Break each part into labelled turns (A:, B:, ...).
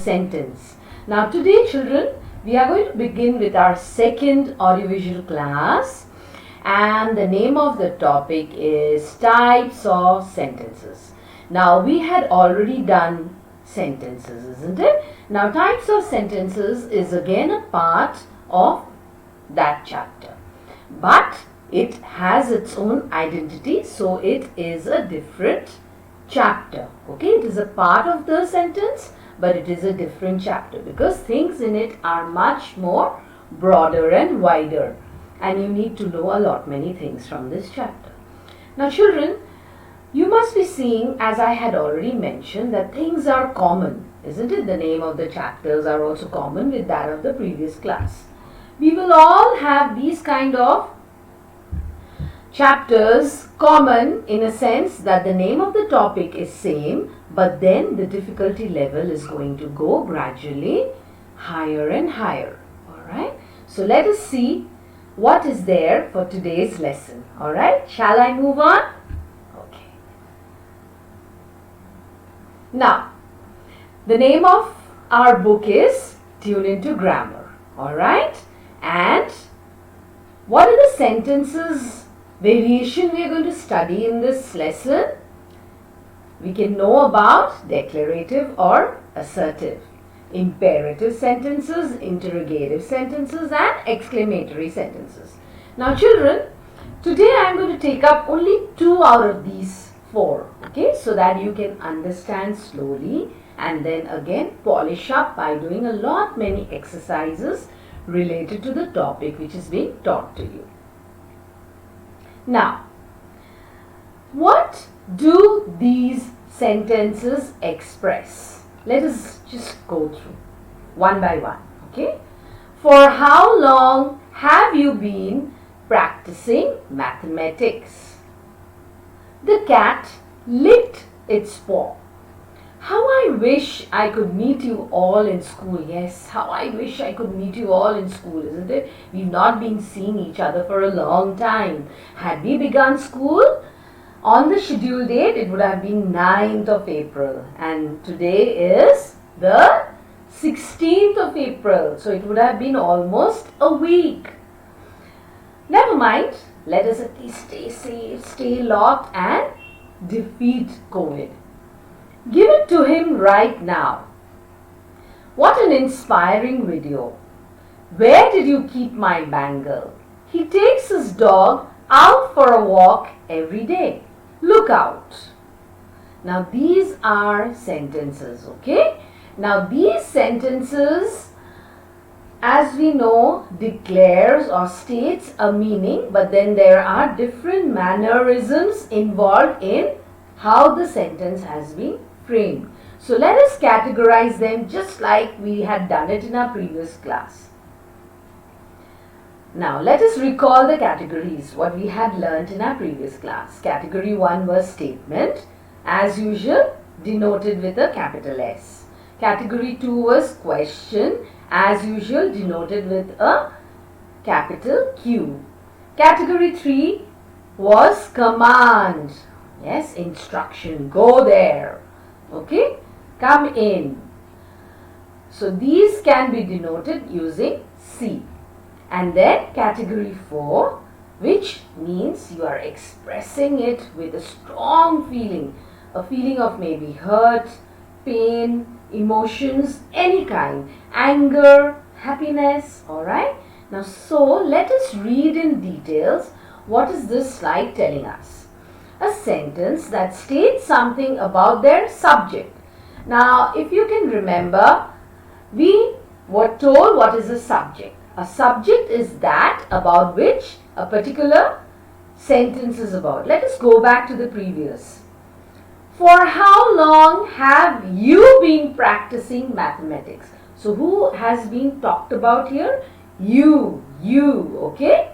A: sentence. Now today children, we are going to begin with our second audiovisual class, and the name of the topic is types of sentences. Now we had already done sentences, isn't it? Now types of sentences is again a part of that chapter, but it has its own identity, so it is a different chapter. Okay, it is a part of the sentence, but it is a different chapter because things in it are much more broader and wider, and you need to know a lot many things from this chapter. Now children, you must be seeing, as I had already mentioned, that things are common, isn't it? The name of the chapters are also common with that of the previous class. We will all have these kind of chapters common in a sense that the name of the topic is same, but then the difficulty level is going to go gradually higher and higher. Alright, so let us see what is there for today's lesson. Alright, shall I move on? Okay. Now, the name of our book is Tune Into Grammar. Alright, and what are the sentences variation we are going to study in this lesson? We can know about declarative or assertive, imperative sentences, interrogative sentences, and exclamatory sentences. Now children, today I am going to take up only 2 out of these 4, okay, so that you can understand slowly and then again polish up by doing a lot many exercises related to the topic which is being taught to you. Now, what do these sentences express? Let us just go through one by one, okay? For how long have you been practicing mathematics? The cat licked its paw. How I wish I could meet you all in school. Yes, how I wish I could meet you all in school, isn't it? We've not been seeing each other for a long time. Had we begun school on the scheduled date, it would have been 9th of April. And today is the 16th of April. So it would have been almost a week. Never mind. Let us at least stay safe, stay locked and defeat COVID. Give it to him right now. What an inspiring video. Where did you keep my bangle? He takes his dog out for a walk every day. Look out. Now these are sentences, okay? Now these sentences, as we know, declares or states a meaning, but then there are different mannerisms involved in how the sentence has been framed. So let us categorize them just like we had done it in our previous class. Now let us recall the categories, what we had learnt in our previous class. Category 1 was statement, as usual denoted with a capital S. Category 2 was question, as usual denoted with a capital Q. Category 3 was command. Yes, instruction, go there. Okay, come in. So these can be denoted using C. And then category 4, which means you are expressing it with a strong feeling. A feeling of maybe hurt, pain, emotions, any kind. Anger, happiness, alright. Now so let us read in details what is this slide telling us. A sentence that states something about their subject. Now, if you can remember, we were told what is a subject. A subject is that about which a particular sentence is about. Let us go back to the previous. For how long have you been practicing mathematics? So, who has been talked about here? You, okay?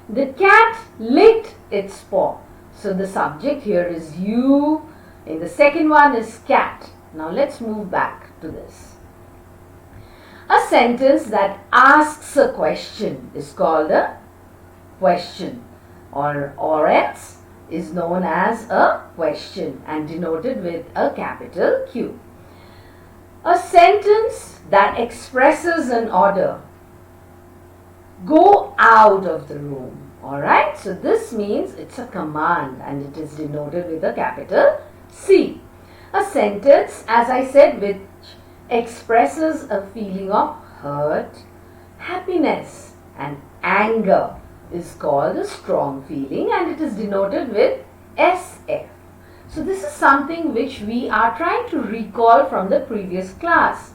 A: The cat licked its paw. So the subject here is you, and the second one is cat. Now let's move back to this. A sentence that asks a question is called a question, or else is known as a question and denoted with a capital Q. A sentence that expresses an order. Go out of the room. Alright, so this means it's a command and it is denoted with a capital C. A sentence, as I said, which expresses a feeling of hurt, happiness and anger is called a strong feeling and it is denoted with SF. So this is something which we are trying to recall from the previous class.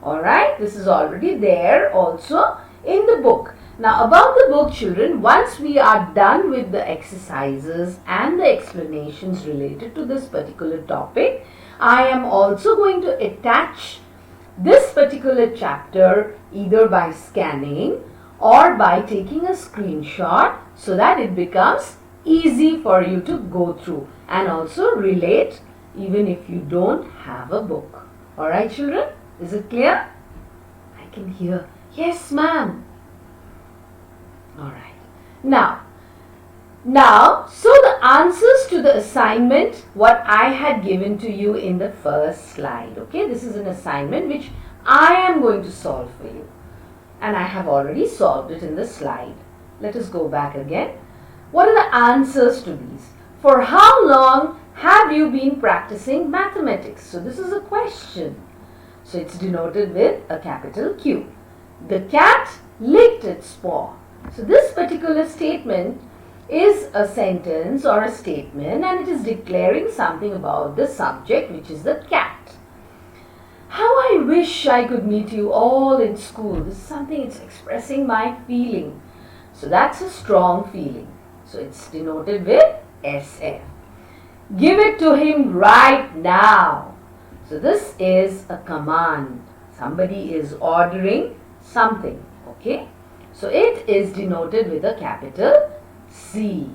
A: Alright, this is already there also in the book. Now about the book, children, once we are done with the exercises and the explanations related to this particular topic, I am also going to attach this particular chapter either by scanning or by taking a screenshot so that it becomes easy for you to go through and also relate even if you don't have a book. Alright children, is it clear? I can hear, yes ma'am. Alright, now, so the answers to the assignment what I had given to you in the first slide, okay, this is an assignment which I am going to solve for you and I have already solved it in the slide. Let us go back again. What are the answers to these? For how long have you been practicing mathematics? So this is a question. So it's denoted with a capital Q. The cat licked its paw. So this particular statement is a sentence or a statement and it is declaring something about the subject, which is the cat. How I wish I could meet you all in school. This is something, it's expressing my feeling. So that's a strong feeling. So it's denoted with SF. Give it to him right now. So this is a command. Somebody is ordering something. Okay. So it is denoted with a capital C.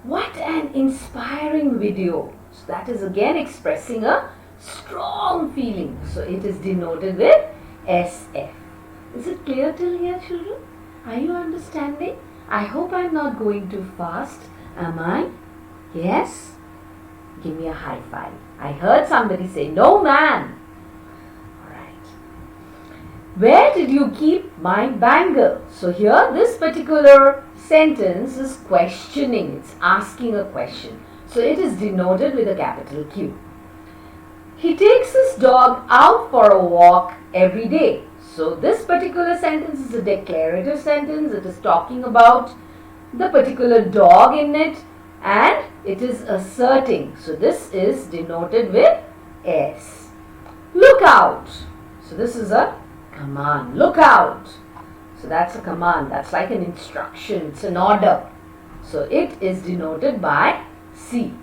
A: What an inspiring video. So that is again expressing a strong feeling. So it is denoted with SF. Is it clear till here, children? Are you understanding? I hope I'm not going too fast. Am I? Yes? Give me a high five. I heard somebody say, no man. Alright. Where did you keep my bangle? So here this particular sentence is questioning. It's asking a question. So it is denoted with a capital Q. He takes his dog out for a walk every day. So this particular sentence is a declarative sentence. It is talking about the particular dog in it and it is asserting. So this is denoted with S. Look out. So this is a command. Look out. So that's a command. That's like an instruction. It's an order. So it is denoted by C.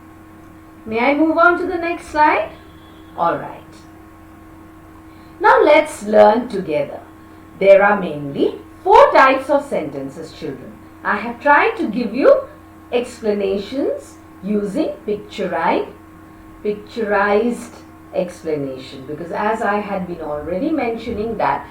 A: May I move on to the next slide? Alright. Now let's learn together. There are mainly 4 types of sentences, children. I have tried to give you explanations using picturized explanation because as I had been already mentioning that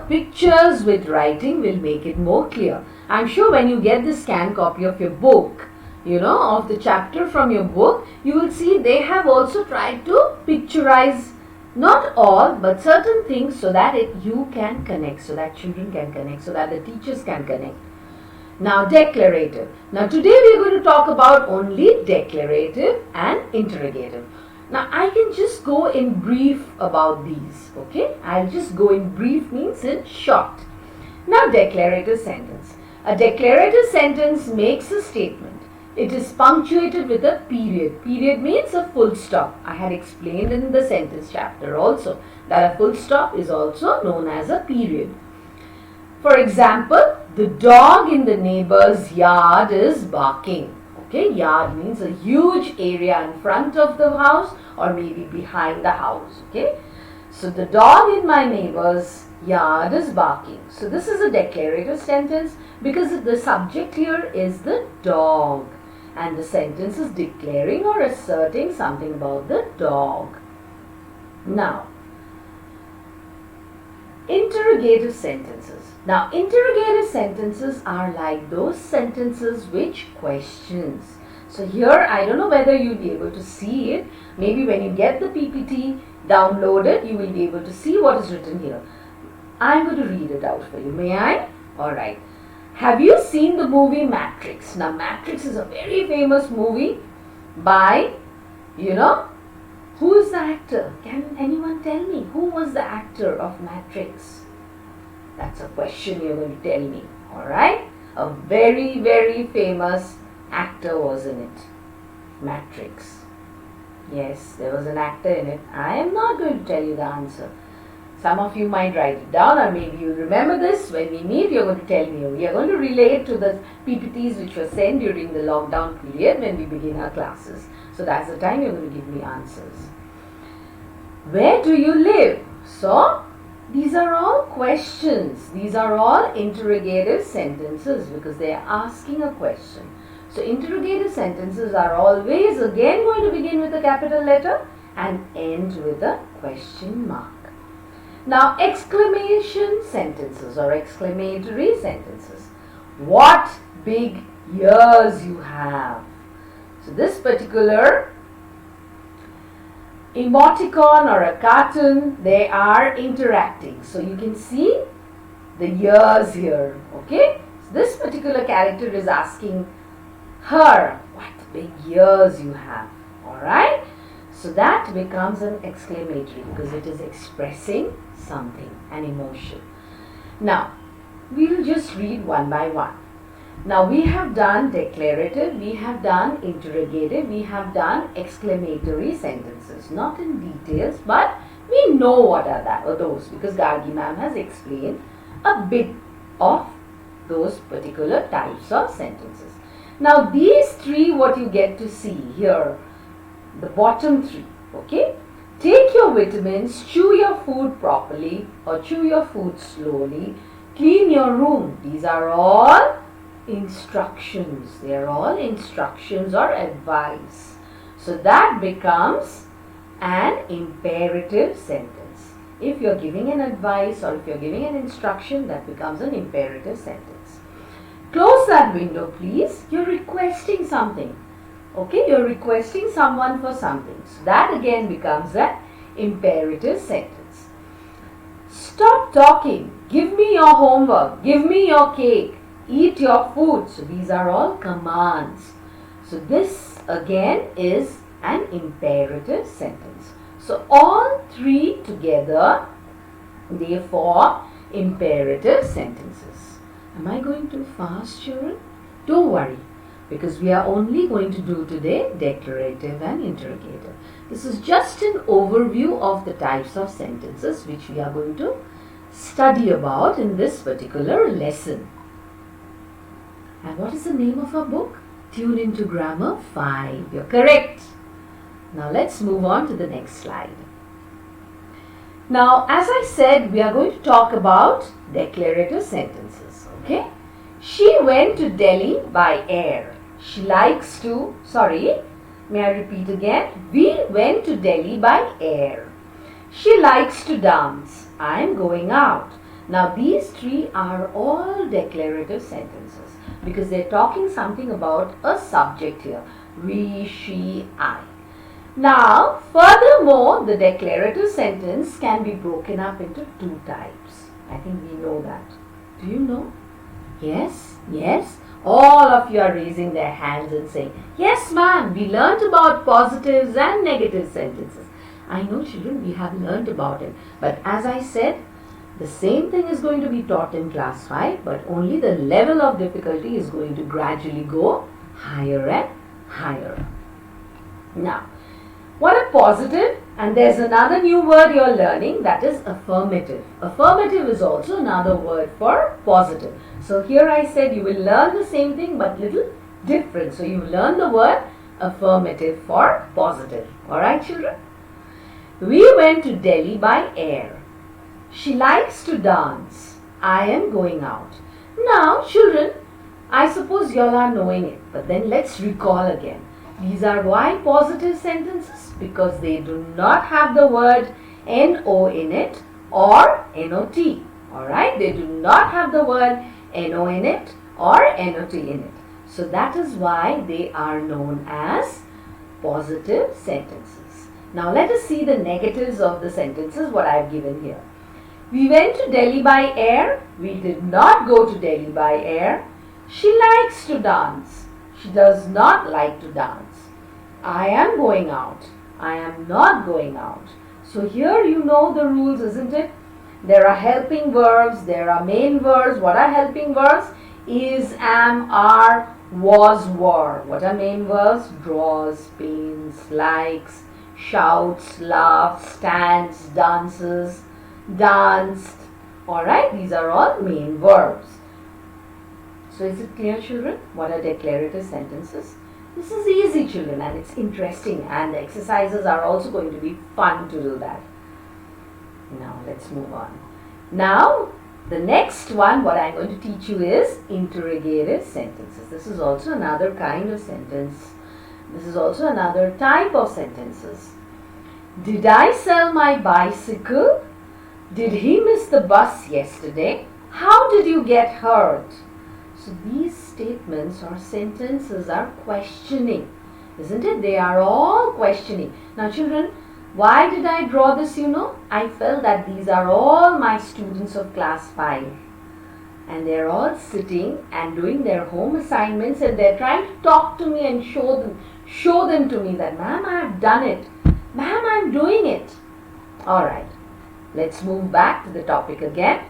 A: pictures with writing will make it more clear. I'm sure when you get the scanned copy of your book, of the chapter from your book, you will see they have also tried to picturize not all but certain things so that you can connect, so that children can connect, so that the teachers can connect. Now declarative. Now today we are going to talk about only declarative and interrogative. Now I can just go in brief about these, okay? I'll just go in brief means in short. Now declarative sentence. A declarative sentence makes a statement. It is punctuated with a period. Period means a full stop. I had explained in the sentence chapter also that a full stop is also known as a period. For example, the dog in the neighbor's yard is barking. Okay, yard means a huge area in front of the house or maybe behind the house. Okay, so the dog in my neighbor's yard is barking. So this is a declarative sentence because the subject here is the dog and the sentence is declaring or asserting something about the dog. Now, interrogative sentences. Now, interrogative sentences are like those sentences which questions. So here, I don't know whether you'll be able to see it. Maybe when you get the PPT downloaded, you will be able to see what is written here. I'm going to read it out for you. May I? Alright. Have you seen the movie Matrix? Now, Matrix is a very famous movie by, who is the actor? Can anyone tell me? Who was the actor of Matrix? That's a question you're going to tell me. Alright? A very, very famous actor was in it. Matrix. Yes, there was an actor in it. I am not going to tell you the answer. Some of you might write it down, or maybe you remember this. When we meet, you're going to tell me. We are going to relate to the PPTs which were sent during the lockdown period when we begin our classes. So that's the time you're going to give me answers. Where do you live? So, these are all questions. These are all interrogative sentences because they are asking a question. So interrogative sentences are always again going to begin with a capital letter and end with a question mark. Now exclamation sentences or exclamatory sentences. What big ears you have. So this particular emoticon or a cartoon, they are interacting. So you can see the ears here. Okay. So this particular character is asking her, what big ears you have. Alright. So that becomes an exclamatory because it is expressing something, an emotion. Now, we will just read one by one. Now, we have done declarative, we have done interrogative, we have done exclamatory sentences. Not in details, but we know what are those because Gargi ma'am has explained a bit of those particular types of sentences. Now, these three, what you get to see here, the bottom three, okay? Take your vitamins, chew your food properly or chew your food slowly, clean your room. These are all instructions. They are all instructions or advice. So that becomes an imperative sentence. If you are giving an advice or if you are giving an instruction, that becomes an imperative sentence. Close that window, please. You're requesting something. Okay, you're requesting someone for something. So that again becomes an imperative sentence. Stop talking. Give me your homework. Give me your cake. Eat your food. So these are all commands. So this again is an imperative sentence. So all three together, they form imperative sentences. Am I going too fast, children? Don't worry, because we are only going to do today declarative and interrogative. This is just an overview of the types of sentences which we are going to study about in this particular lesson. And what is the name of our book? Tune into Grammar 5. You're correct. Now let's move on to the next slide. Now, as I said, we are going to talk about declarative sentences. Okay? She went to Delhi by air. She likes to, may I repeat again? We went to Delhi by air. She likes to dance. I am going out. Now these three are all declarative sentences because they're talking something about a subject here. We, she, I. Now, furthermore, the declarative sentence can be broken up into two types. I think we know that. Do you know? Yes, yes. All of you are raising their hands and saying, yes ma'am, we learnt about positives and negative sentences. I know children, we have learnt about it. But as I said, the same thing is going to be taught in class 5, but only the level of difficulty is going to gradually go higher and higher. Now, what a positive, and there's another new word you're learning, that is affirmative. Affirmative is also another word for positive. So here I said you will learn the same thing but little different. So you learn the word affirmative for positive. Alright children? We went to Delhi by air. She likes to dance. I am going out. Now children, I suppose you all are knowing it, but then let's recall again. These are why positive sentences? Because they do not have the word NO in it or NOT. Alright, they do not have the word NO in it or NOT in it. So that is why they are known as positive sentences. Now let us see the negatives of the sentences what I have given here. We went to Delhi by air. We did not go to Delhi by air. She likes to dance. She does not like to dance. I am going out. I am not going out. So here you know the rules, isn't it? There are helping verbs, there are main verbs. What are helping verbs? Is, am, are, was, were. What are main verbs? Draws, paints, likes, shouts, laughs, stands, dances, danced. Alright, these are all main verbs. So is it clear, children? What are declarative sentences? This is easy, children, and it's interesting, and the exercises are also going to be fun to do that. Now let's move on. Now the next one what I'm going to teach you is interrogative sentences. This is also another kind of sentence. This is also another type of sentences. Did I sell my bicycle? Did he miss the bus yesterday? How did you get hurt? So these statements or sentences are questioning, isn't it? They are all questioning. Now children, why did I draw this, you know? I felt that these are all my students of class 5. And they're all sitting and doing their home assignments, and they're trying to talk to me and show them to me that, ma'am, I have done it. Ma'am, I'm doing it. Alright, let's move back to the topic again.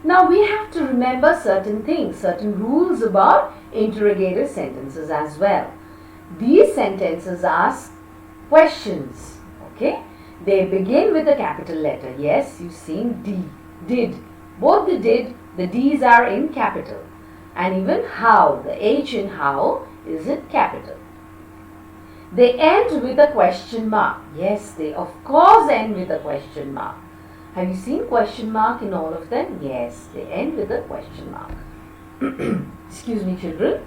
A: Now we have to remember certain things, certain rules about interrogative sentences as well. These sentences ask questions. Okay, they begin with a capital letter. Yes, you've seen D, did. Both the did, the D's are in capital. And even how, the H in how is in capital. They end with a question mark. Yes, they of course end with a question mark. Have you seen question mark in all of them? Yes, they end with a question mark. Excuse me, children.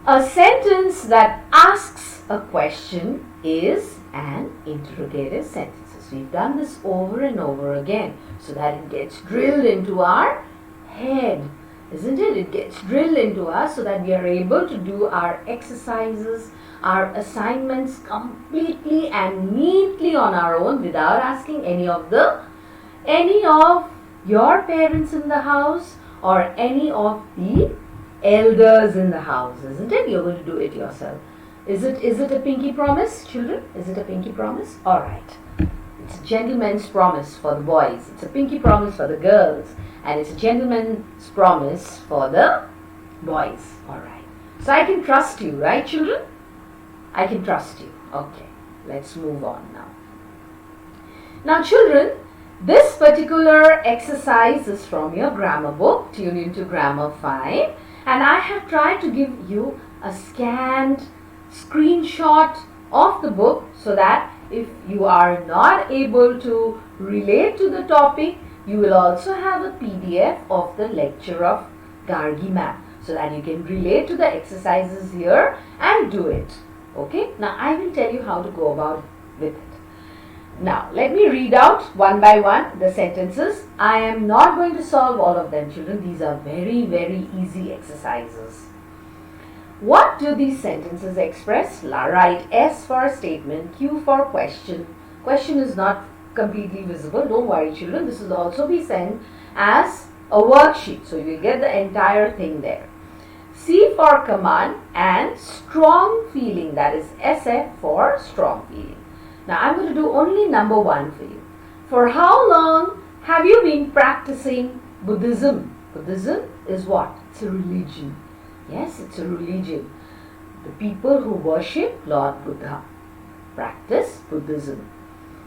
A: A sentence that asks a question is an interrogative sentence. We've done this over and over again so that it gets drilled into our head, isn't it? It gets drilled into us so that we are able to do our exercises, our assignments completely and neatly on our own without asking any of your parents in the house or any of the elders in the house, isn't it? You're going to do it yourself. Is it a pinky promise, children? Is it a pinky promise? Alright. It's a gentleman's promise for the boys. It's a pinky promise for the girls. And it's a gentleman's promise for the boys. Alright. So I can trust you, right, children? I can trust you. Okay. Let's move on now. Now, children, this particular exercise is from your grammar book, Tune Into Grammar 5. And I have tried to give you a scanned screenshot of the book so that if you are not able to relate to the topic, you will also have a PDF of the lecture of Gargi ma'am so that you can relate to the exercises here and do it. Okay, now I will tell you how to go about with it. Now let me read out one by one the sentences. I am not going to solve all of them, children. These are very, very easy exercises. What do these sentences express? Write S for statement, Q for question. Question is not completely visible. Don't worry, children. This will also be sent as a worksheet. So you will get the entire thing there. C for command and strong feeling. That is SF for strong feeling. Now I'm going to do only number 1 for you. For how long have you been practicing Buddhism? Buddhism is what? It's a religion. Yes, it's a religion. The people who worship Lord Buddha practice Buddhism.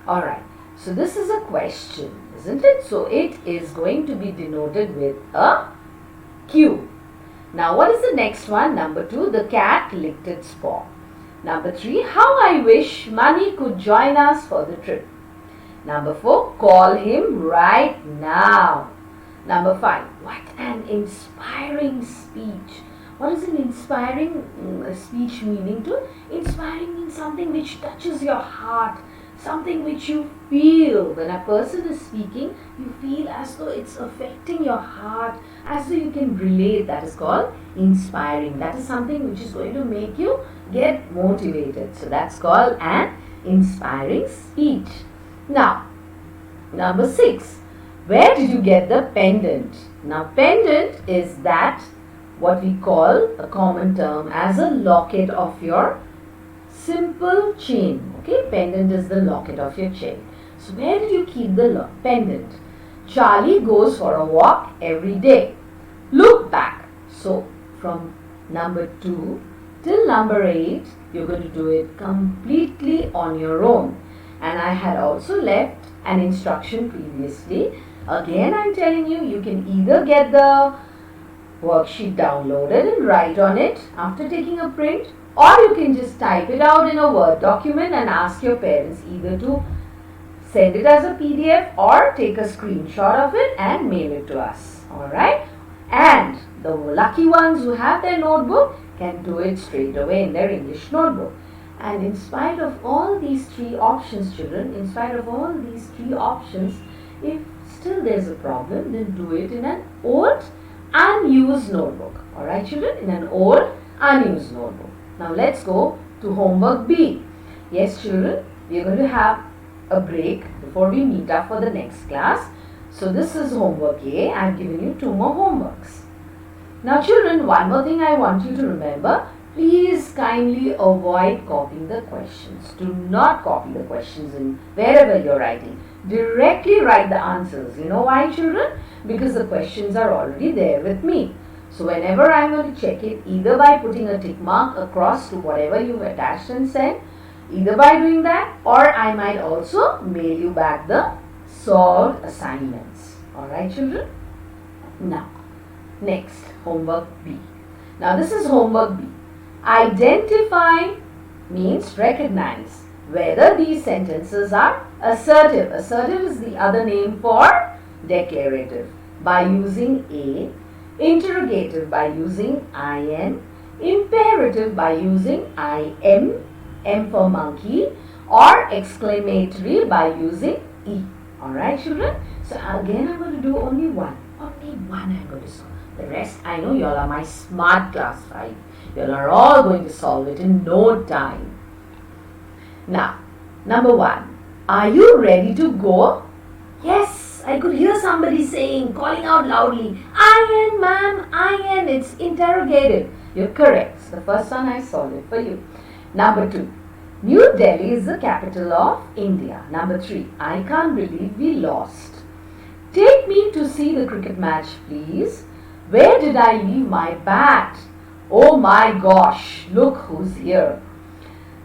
A: Alright, so this is a question, isn't it? So it is going to be denoted with a Q. Now what is the next one? Number 2, the cat licked its paw. Number 3, how I wish Money could join us for the trip. Number 4, call him right now. Number 5, what an inspiring speech. What is an inspiring speech meaning to? Inspiring means something which touches your heart, something which you feel. When a person is speaking, you feel as though it's affecting your heart, as though you can relate. That is called inspiring. That is something which is going to make you get motivated. So that's called an inspiring speech. Now, number 6. Where did you get the pendant? Now, pendant is that what we call a common term as a locket of your simple chain. Okay, pendant is the locket of your chain. So where did you keep the pendant? Charlie goes for a walk every day. Look back. So from number 2 till number 8, you're going to do it completely on your own. And I had also left an instruction previously. Again, I'm telling you, you can either get the worksheet downloaded and write on it after taking a print, or you can just type it out in a Word document and ask your parents either to send it as a PDF or take a screenshot of it and mail it to us. Alright? And the lucky ones who have their notebook can do it straight away in their English notebook. And in spite of all these 3 options, children, in spite of all these 3 options, if still there's a problem, then do it in an old unused notebook. Alright, children, in an old unused notebook. Now let's go to homework B. Yes, children, we are going to have a break before we meet up for the next class. So this is homework A. I have given you 2 more homeworks. Now children, one more thing I want you to remember. Please kindly avoid copying the questions. Do not copy the questions in wherever you're writing. Directly write the answers. You know why, children? Because the questions are already there with me. So whenever I'm going to check it, either by putting a tick mark across to whatever you've attached and sent, either by doing that, or I might also mail you back the solved assignments. Alright, children? Now, next, homework B. Now this is homework B. Identify means recognize whether these sentences are assertive. Assertive is the other name for declarative by using A, interrogative by using IN, imperative by using IM, M for monkey, or exclamatory by using E. Alright, children? So again I'm going to do only one. Only one I'm going to solve. The rest, I know you all are my smart class 5. You all are all going to solve it in no time. Now, number 1. Are you ready to go? Yes, I could hear somebody saying, calling out loudly, IN, ma'am, IN. It's interrogative. You're correct. So the first one I solved it for you. Number 2. New Delhi is the capital of India. Number 3. I can't believe we lost. Take me to see the cricket match, please. Where did I leave my bat? Oh my gosh, look who's here.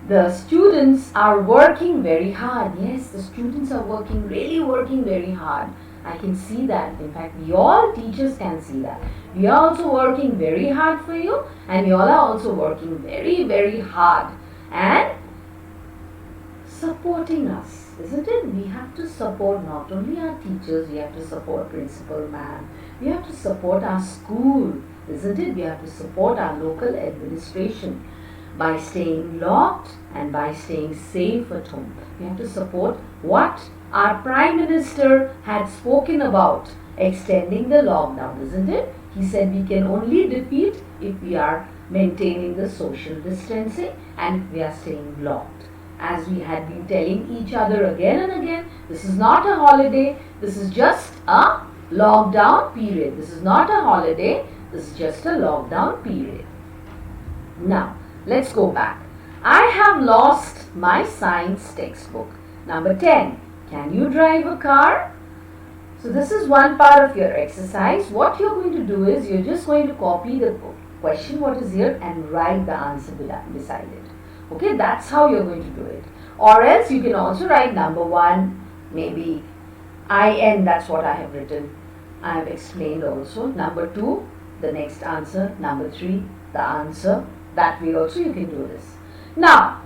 A: The students are working very hard. Yes, the students are really working very hard. I can see that. In fact, we all teachers can see that. We are also working very hard for you, and you all are also working very, very hard and supporting us, isn't it? We have to support not only our teachers, we have to support principal ma'am. We have to support our school, isn't it? We have to support our local administration by staying locked and by staying safe at home. We have to support what our Prime Minister had spoken about, extending the lockdown, isn't it? He said we can only defeat if we are maintaining the social distancing and if we are staying locked. As we had been telling each other again and again, this is not a holiday, this is just a lockdown period. This is not a holiday, this is just a lockdown period. Now, let's go back. I have lost my science textbook. Number 10. Can you drive a car? So this is one part of your exercise. What you're going to do is you're just going to copy the question what is here and write the answer beside it. Okay, that's how you're going to do it. Or else you can also write number 1, maybe IN, that's what I have written. I have explained also. Number 2, the next answer. Number 3, the answer. That way also you can do this. Now,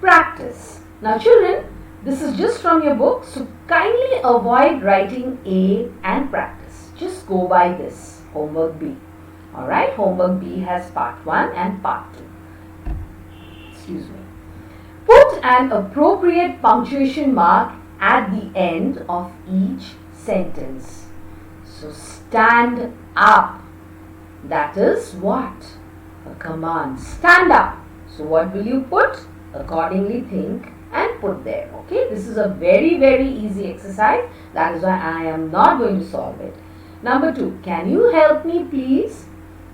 A: practice. Now children, this is just from your book, so kindly avoid writing A and practice. Just go by this, homework B. Alright, homework B has part 1 and part 2. Excuse me. Put an appropriate punctuation mark at the end of each sentence. So stand up. That is what? A command. Stand up. So what will you put? Accordingly think and put there. Okay, this is a very easy exercise. That is why I am not going to solve it. Number 2, can you help me please?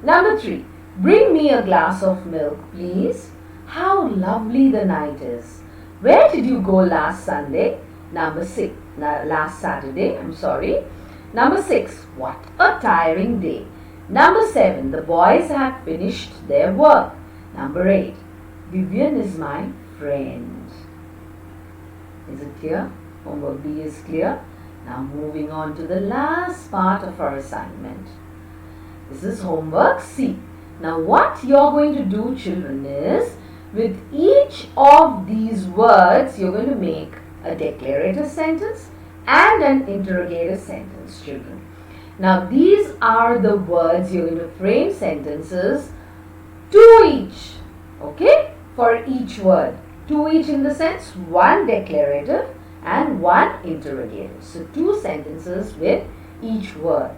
A: Number 3, bring me a glass of milk please. How lovely the night is. Where did you go last Sunday? Number 6, last Saturday, I'm sorry. Number 6, what a tiring day. Number 7, the boys have finished their work. Number 8, Vivian is my friend. Is it clear? Homework B is clear. Now moving on to the last part of our assignment. This is homework C. Now what you're going to do, children, is with each of these words you're going to make a declarative sentence and an interrogative sentence, children. Now these are the words you're going to frame sentences, 2 each, okay, for each word. 2 each in the sense 1 declarative and 1 interrogative. So 2 sentences with each word.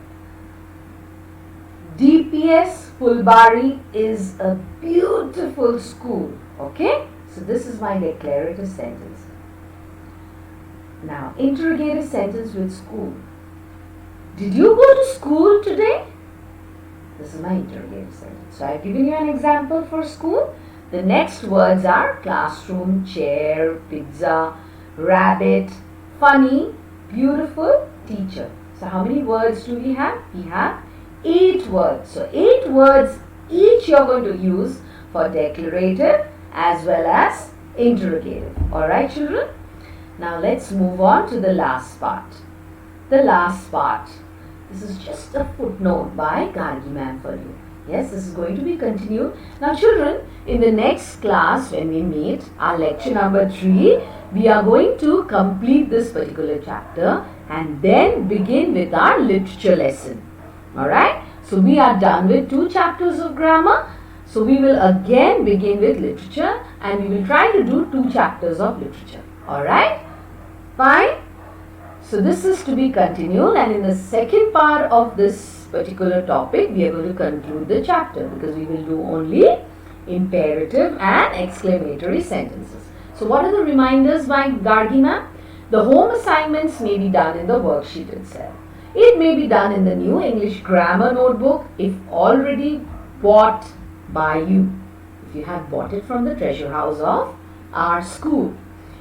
A: DPS Fulbari is a beautiful school. Okay, so this is my declarative sentence. Now interrogative sentence with school. Did you go to school today? This is my interrogative sentence. So I've given you an example for school. The next words are classroom, chair, pizza, rabbit, funny, beautiful, teacher. So how many words do we have? We have 8 words. So 8 words each you're going to use for declarative as well as interrogative. Alright, children? Now let's move on to the last part. The last part. This is just a footnote by Gargi ma'am for you. Yes, this is going to be continued. Now children, in the next class when we meet, our lecture number 3, we are going to complete this particular chapter and then begin with our literature lesson. Alright, so we are done with 2 chapters of grammar. So we will again begin with literature and we will try to do 2 chapters of literature. Alright, fine. So this is to be continued, and in the second part of this particular topic we are going to conclude the chapter because we will do only imperative and exclamatory sentences. So what are the reminders by Gargi ma'am? The home assignments may be done in the worksheet itself. It may be done in the new English grammar notebook if already bought by you, if you have bought it from the treasure house of our school.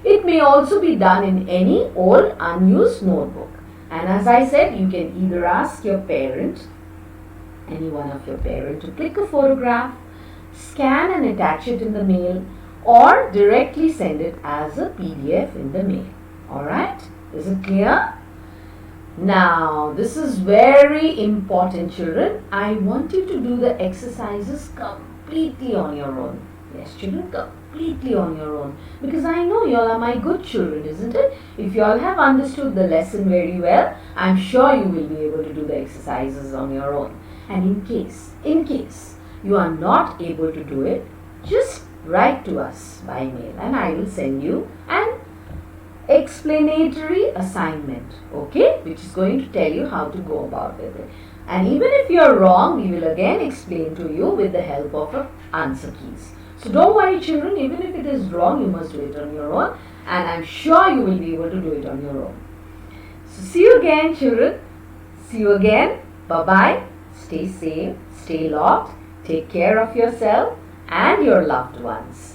A: It may also be done in any old unused notebook. And as I said, you can either ask your parent, any one of your parents, to click a photograph, scan and attach it in the mail, or directly send it as a PDF in the mail. Alright? Is it clear? Now, this is very important, children. I want you to do the exercises completely on your own. Yes, children, completely on your own. Because I know you all are my good children, isn't it? If you all have understood the lesson very well, I'm sure you will be able to do the exercises on your own. And in case you are not able to do it, just write to us by mail and I will send you an explanatory assignment, okay, which is going to tell you how to go about with it. And even if you are wrong, we will again explain to you with the help of answer keys. So don't worry, children, even if it is wrong, you must do it on your own, and I'm sure you will be able to do it on your own. So see you again, children. See you again. Bye-bye. Stay safe, stay locked, take care of yourself and your loved ones.